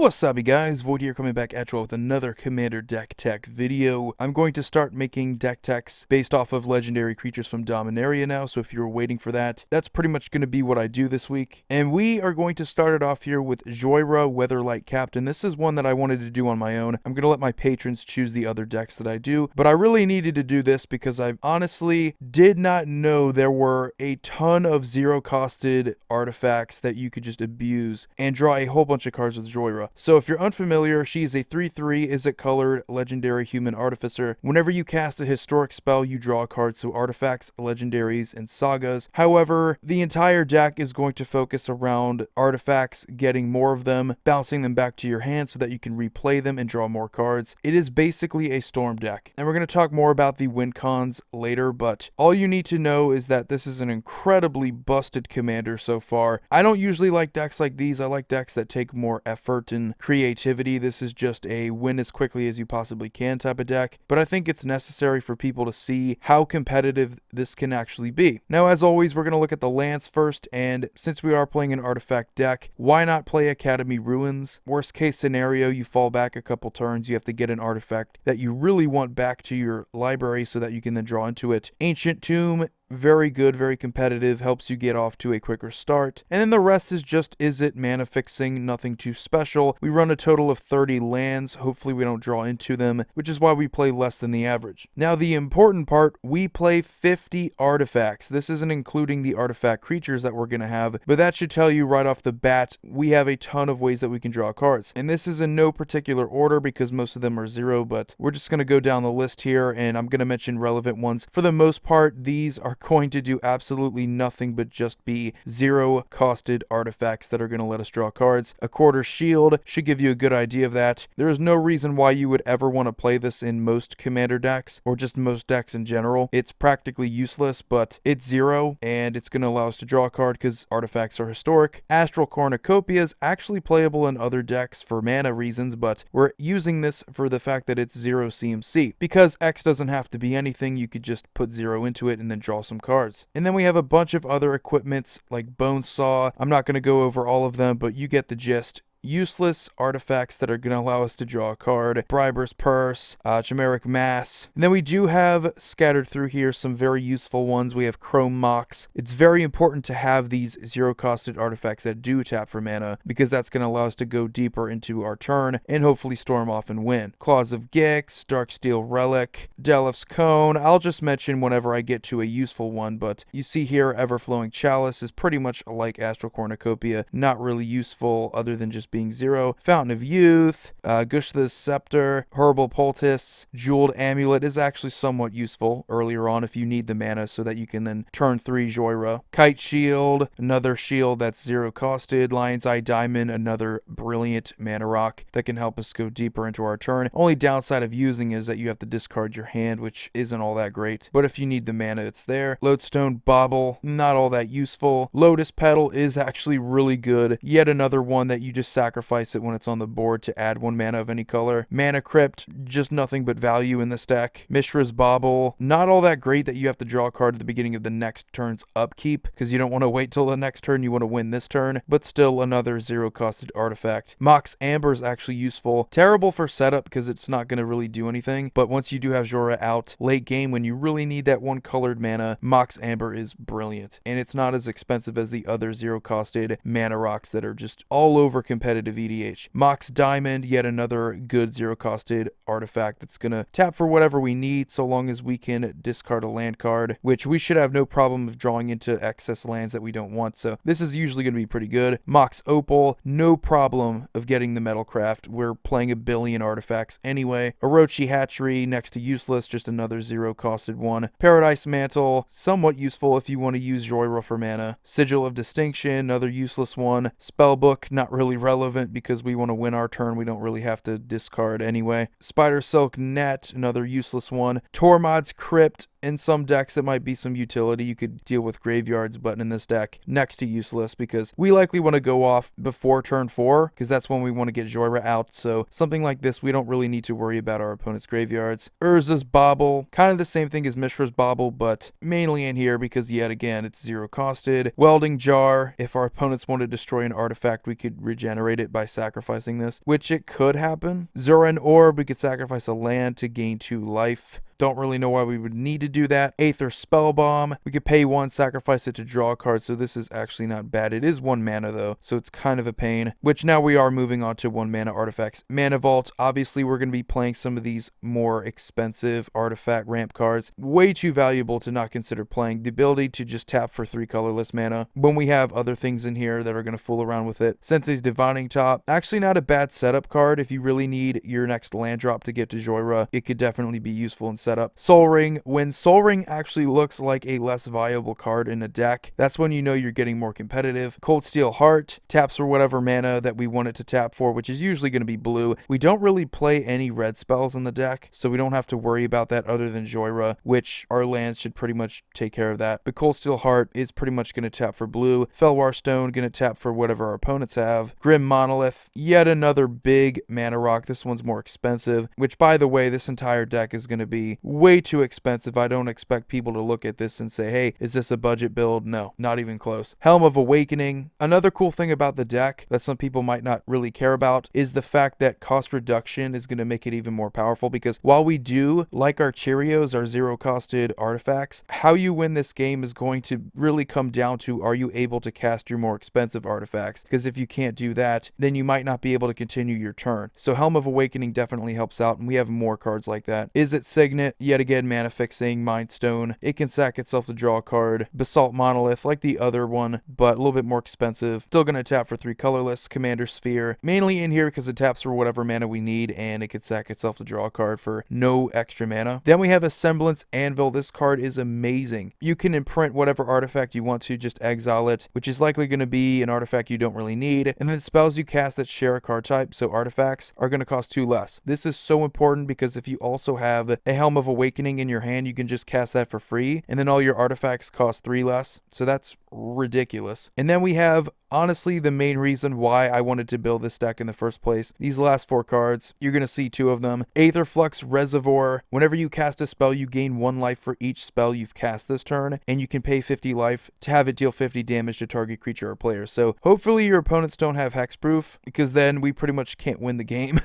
What's up, you guys? Void here, coming back at you with another Commander deck tech video. I'm going to start making deck techs based off of legendary creatures from Dominaria now, so if you were waiting for that, that's pretty much going to be what I do this week. And we are going to start it off here with Jhoira, Weatherlight Captain. This is one that I wanted to do on my own. I'm going to let my patrons choose the other decks that I do, but I really needed to do this because I honestly did not know there were a ton of zero-costed artifacts that you could just abuse and draw a whole bunch of cards with Jhoira. So if you're unfamiliar, she is a 3/3 Izzet colored legendary human artificer. Whenever you cast a historic spell, you draw a card, so artifacts, legendaries, and sagas. However, the entire deck is going to focus around artifacts, getting more of them, bouncing them back to your hand so that you can replay them and draw more cards. It is basically a storm deck. And we're going to talk more about the win cons later, but all you need to know is that this is an incredibly busted commander so far. I don't usually like decks like these. I like decks that take more effort and creativity. This is just a win as quickly as you possibly can type of deck, but I think it's necessary for people to see how competitive this can actually be. Now, as always, we're going to look at the lands first, and since we are playing an artifact deck, why not play Academy Ruins? Worst case scenario, you fall back a couple turns, you have to get an artifact that you really want back to your library so that you can then draw into it. Ancient Tomb, very good, very competitive, helps you get off to a quicker start. And then the rest is just Izzet mana fixing, nothing too special. We run a total of 30 lands, hopefully we don't draw into them, which is why we play less than the average. Now the important part, we play 50 artifacts. This isn't including the artifact creatures that we're going to have, but that should tell you right off the bat, we have a ton of ways that we can draw cards. And this is in no particular order because most of them are zero, but we're just going to go down the list here and I'm going to mention relevant ones. For the most part, these are going to do absolutely nothing but just be zero costed artifacts that are going to let us draw cards. A quarter shield should give you a good idea of that. There is no reason why you would ever want to play this in most commander decks or just most decks in general. It's practically useless, but it's zero and it's going to allow us to draw a card because artifacts are historic. Astral Cornucopia is actually playable in other decks for mana reasons, but we're using this for the fact that it's zero CMC. Because X doesn't have to be anything, you could just put zero into it and then draw some cards. And then we have a bunch of other equipments like Bone Saw. I'm not going to go over all of them, but you get the gist. Useless artifacts that are going to allow us to draw a card. Briber's Purse, Chimeric Mass. And then we do have scattered through here some very useful ones. We have Chrome Mox. It's very important to have these zero-costed artifacts that do tap for mana because that's going to allow us to go deeper into our turn and hopefully storm off and win. Claws of Gix, Darksteel Relic, Delph's Cone. I'll just mention whenever I get to a useful one, but you see here Everflowing Chalice is pretty much like Astral Cornucopia. Not really useful other than just being zero. Fountain of Youth, Gushth's Scepter, Horrible Poultice, Jeweled Amulet is actually somewhat useful earlier on if you need the mana so that you can then turn 3 Jhoira. Kite Shield, another shield that's zero costed. Lion's Eye Diamond, another brilliant mana rock that can help us go deeper into our turn. Only downside of using is that you have to discard your hand, which isn't all that great, but if you need the mana, it's there. Lodestone Bauble, not all that useful. Lotus Petal is actually really good. Yet another one that you just sacrifice it when it's on the board to add 1 mana of any color. Mana Crypt, just nothing but value in this deck. Mishra's Bauble, not all that great that you have to draw a card at the beginning of the next turn's upkeep because you don't want to wait till the next turn, you want to win this turn, but still another zero costed artifact. Mox Amber is actually useful. Terrible for setup because it's not going to really do anything, but once you do have Jhoira out late game when you really need that 1 colored mana, Mox Amber is brilliant, and it's not as expensive as the other zero costed mana rocks that are just all over competitive EDH. Mox Diamond, yet another good zero costed artifact that's gonna tap for whatever we need so long as we can discard a land card, which we should have no problem of drawing into excess lands that we don't want, so this is usually gonna be pretty good. Mox Opal, no problem of getting the Metalcraft. We're playing a billion artifacts anyway. Orochi Hatchery, next to useless, just another zero costed one. Paradise Mantle, somewhat useful if you want to use Jhoira for mana. Sigil of Distinction, another useless one. Spellbook, not really relevant because we want to win our turn. We don't really have to discard anyway. Spider Silk Net, another useless one. Tormod's Crypt, In some decks, it might be some utility. You could deal with graveyards, but in this deck, next to useless, because we likely want to go off before turn 4, because that's when we want to get Jhoira out. So something like this, we don't really need to worry about our opponent's graveyards. Urza's Bauble, kind of the same thing as Mishra's Bauble, but mainly in here because yet again, it's 0 costed. Welding Jar, if our opponents want to destroy an artifact, we could regenerate it by sacrificing this, which it could happen. Zoran Orb, we could sacrifice a land to gain 2 life. Don't really know why we would need to do that. Aether Spellbomb. We could pay 1, sacrifice it to draw a card, so this is actually not bad. It is 1 mana though, so it's kind of a pain. Which now we are moving on to 1 mana artifacts. Mana Vault. Obviously, we're going to be playing some of these more expensive artifact ramp cards. Way too valuable to not consider playing. The ability to just tap for 3 colorless mana when we have other things in here that are going to fool around with it. Sensei's Divining Top. Actually not a bad setup card. If you really need your next land drop to get to Jhoira, it could definitely be useful in setup. Soul Ring. When Soul Ring actually looks like a less viable card in a deck, that's when you know you're getting more competitive. Cold Steel Heart taps for whatever mana that we want it to tap for, which is usually going to be blue. We don't really play any red spells in the deck, so we don't have to worry about that other than Jhoira, which our lands should pretty much take care of that. But Cold Steel Heart is pretty much going to tap for blue. Felwar Stone going to tap for whatever our opponents have. Grim Monolith, yet another big mana rock. This one's more expensive, which by the way, this entire deck is going to be way too expensive. I don't expect people to look at this and say, hey, is this a budget build? No, not even close. Helm of Awakening. Another cool thing about the deck that some people might not really care about is the fact that cost reduction is going to make it even more powerful, because while we do like our Cheerios, our 0 costed artifacts, how you win this game is going to really come down to, are you able to cast your more expensive artifacts? Because if you can't do that, then you might not be able to continue your turn. So Helm of Awakening definitely helps out, and we have more cards like that. Is it Signet? Yet again, mana fixing. Mind Stone. It can sack itself to draw a card. Basalt Monolith, like the other one, but a little bit more expensive. Still going to tap for 3 colorless. Commander Sphere. Mainly in here because it taps for whatever mana we need, and it can sack itself to draw a card for no extra mana. Then we have a Semblance Anvil. This card is amazing. You can imprint whatever artifact you want to, just exile it, which is likely going to be an artifact you don't really need. And then spells you cast that share a card type, so artifacts, are going to cost 2 less. This is so important because if you also have a Helm of Awakening in your hand, you can just cast that for free, and then all your artifacts cost 3 less. So that's ridiculous. And then we have, honestly, the main reason why I wanted to build this deck in the first place. These last 4 cards, you're going to see 2 of them. Aetherflux Reservoir. Whenever you cast a spell, you gain 1 life for each spell you've cast this turn, and you can pay 50 life to have it deal 50 damage to target creature or player. So hopefully your opponents don't have hexproof, because then we pretty much can't win the game.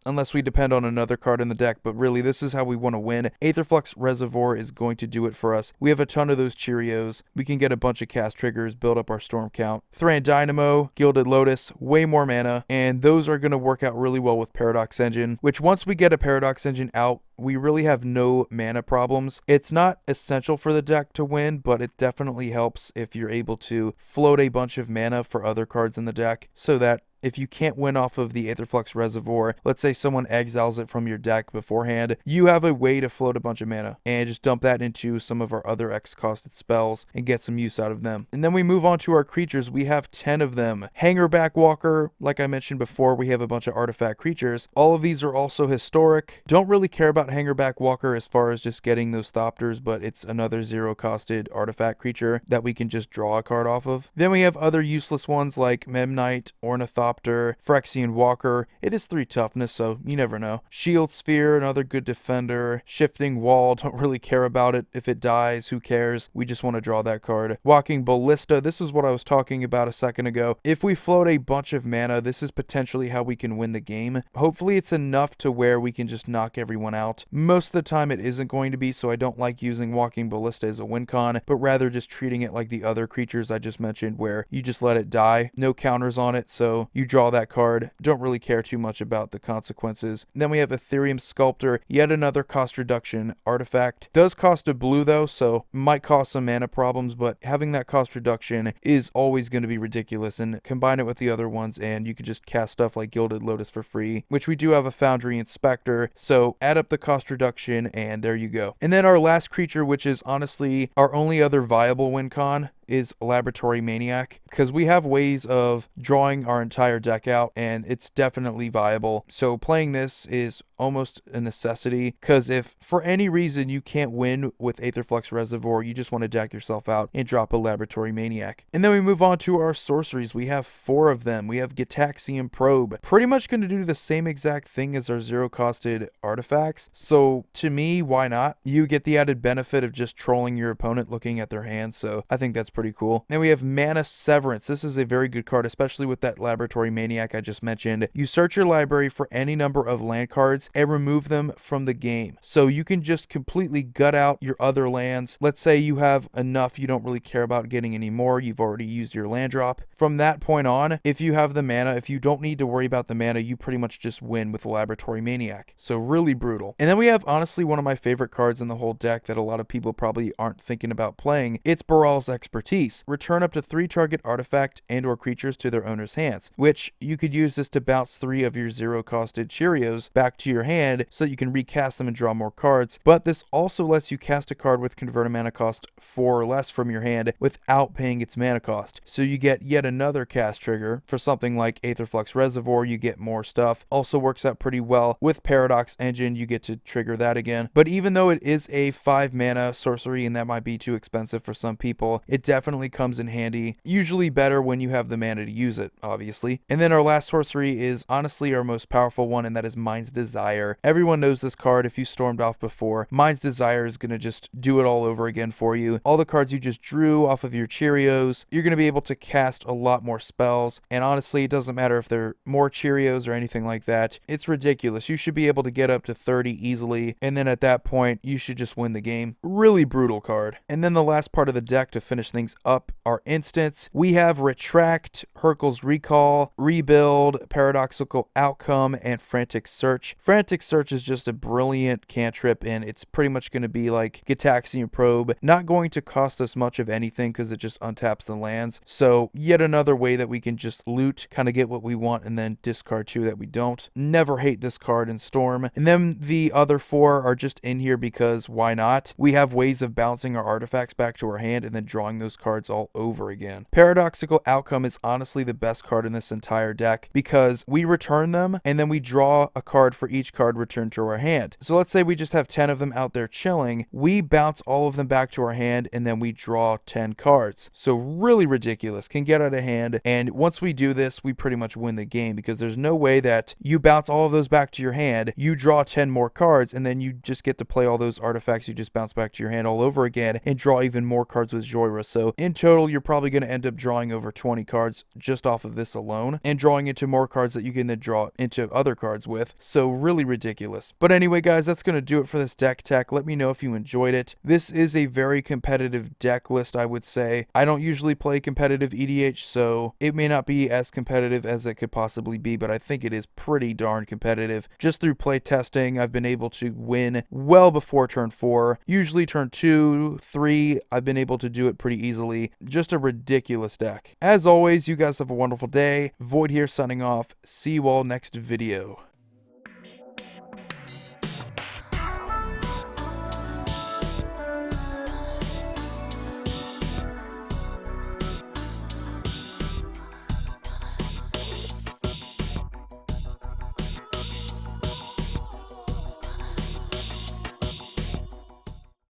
Unless we depend on another card in the deck, but really, this is how we want to win. Aetherflux Reservoir is going to do it for us. We have a ton of those Cheerios. We can get a bunch of cast triggers, build up our storm count. Thran Dynamo, Gilded Lotus, way more mana, and those are going to work out really well with Paradox Engine, which once we get a Paradox Engine out, we really have no mana problems. It's not essential for the deck to win, but it definitely helps if you're able to float a bunch of mana for other cards in the deck, so that if you can't win off of the Aetherflux Reservoir, let's say someone exiles it from your deck beforehand, you have a way to float a bunch of mana and just dump that into some of our other X-costed spells and get some use out of them. And then we move on to our creatures. We have 10 of them. Hangerback Walker, like I mentioned before, we have a bunch of artifact creatures. All of these are also historic. Don't really care about Hangerback Walker as far as just getting those Thopters, but it's another 0 costed artifact creature that we can just draw a card off of. Then we have other useless ones like Memnite, Ornithopter, Phyrexian Walker. It is 3 toughness, so you never know. Shield Sphere, another good defender. Shifting Wall, don't really care about it. If it dies, who cares? We just want to draw that card. Walking Ballista, this is what I was talking about a second ago. If we float a bunch of mana, this is potentially how we can win the game. Hopefully it's enough to where we can just knock everyone out. Most of the time it isn't going to be, so I don't like using Walking Ballista as a win con, but rather just treating it like the other creatures I just mentioned, where you just let it die. No counters on it, so you draw that card. Don't really care too much about the consequences. Then we have Ethereum Sculptor, yet another cost reduction artifact. Does cost a blue though, so might cause some mana problems, but having that cost reduction is always going to be ridiculous, and combine it with the other ones and you can just cast stuff like Gilded Lotus for free, which we do have a Foundry Inspector, so add up the cost reduction and there you go. And then our last creature, which is honestly our only other viable win con, is Laboratory Maniac, because we have ways of drawing our entire deck out and it's definitely viable. So playing this is almost a necessity, because if for any reason you can't win with Aetherflux Reservoir, you just want to deck yourself out and drop a Laboratory Maniac. And then we move on to our sorceries. We have 4 of them. We have Gitaxian Probe, pretty much going to do the same exact thing as our zero-costed artifacts. So to me, why not? You get the added benefit of just trolling your opponent looking at their hand, so I think that's pretty cool. Then we have Mana Severance. This is a very good card, especially with that Laboratory Maniac I just mentioned. You search your library for any number of land cards and remove them from the game. So you can just completely gut out your other lands. Let's say you have enough, you don't really care about getting any more, you've already used your land drop. From that point on, if you have the mana, if you don't need to worry about the mana, you pretty much just win with the Laboratory Maniac. So really brutal. And then we have honestly one of my favorite cards in the whole deck that a lot of people probably aren't thinking about playing. It's Baral's Expertise. Return up to 3 target artifact and or creatures to their owner's hands, which you could use this to bounce 3 of your zero-costed Cheerios back to your hand so that you can recast them and draw more cards. But this also lets you cast a card with convert a mana cost 4 or less from your hand without paying its mana cost. So you get yet another cast trigger. For something like Aetherflux Reservoir, you get more stuff. Also works out pretty well. With Paradox Engine, you get to trigger that again. But even though it is a 5 mana sorcery and that might be too expensive for some people, it definitely comes in handy. Usually better when you have the mana to use it, obviously. And then our last sorcery is honestly our most powerful one, and that is Mind's Desire. Everyone knows this card if you stormed off before. Mind's Desire is going to just do it all over again for you. All the cards you just drew off of your Cheerios, you're going to be able to cast a lot more spells. And honestly, it doesn't matter if they're more Cheerios or anything like that. It's ridiculous. You should be able to get up to 30 easily, and then at that point, you should just win the game. Really brutal card. And then the last part of the deck to finish things up are instants. We have Retract, Hurkyl's Recall, Rebuild, Paradoxical Outcome, and Frantic Search. Frantic Search is just a brilliant cantrip, and it's pretty much going to be like Gitaxian Probe. Not going to cost us much of anything because it just untaps the lands. So yet another way that we can just loot, kind of get what we want, and then discard 2 that we don't. Never hate this card in Storm. And then the other 4 are just in here because why not? We have ways of bouncing our artifacts back to our hand and then drawing those cards all over again. Paradoxical Outcome is honestly the best card in this entire deck because we return them and then we draw a card for each card returned to our hand. So let's say we just have 10 of them out there chilling. We bounce all of them back to our hand and then we draw 10 cards. So really ridiculous. Can get out of hand. And once we do this, we pretty much win the game because there's no way that you bounce all of those back to your hand, you draw 10 more cards, and then you just get to play all those artifacts you just bounce back to your hand all over again and draw even more cards with Jhoira. So in total, you're probably going to end up drawing over 20 cards just off of this alone and drawing into more cards that you can then draw into other cards with. So really ridiculous. But anyway, guys, that's going to do it for this deck tech. Let me know if you enjoyed it. This is a very competitive deck list, I would say. I don't usually play competitive EDH, so it may not be as competitive as it could possibly be, but I think it is pretty darn competitive. Just through play testing, I've been able to win well before turn 4. Usually turn 2, 3, I've been able to do it pretty easily. Just a ridiculous deck. As always, you guys have a wonderful day. Void here signing off. See you all next video.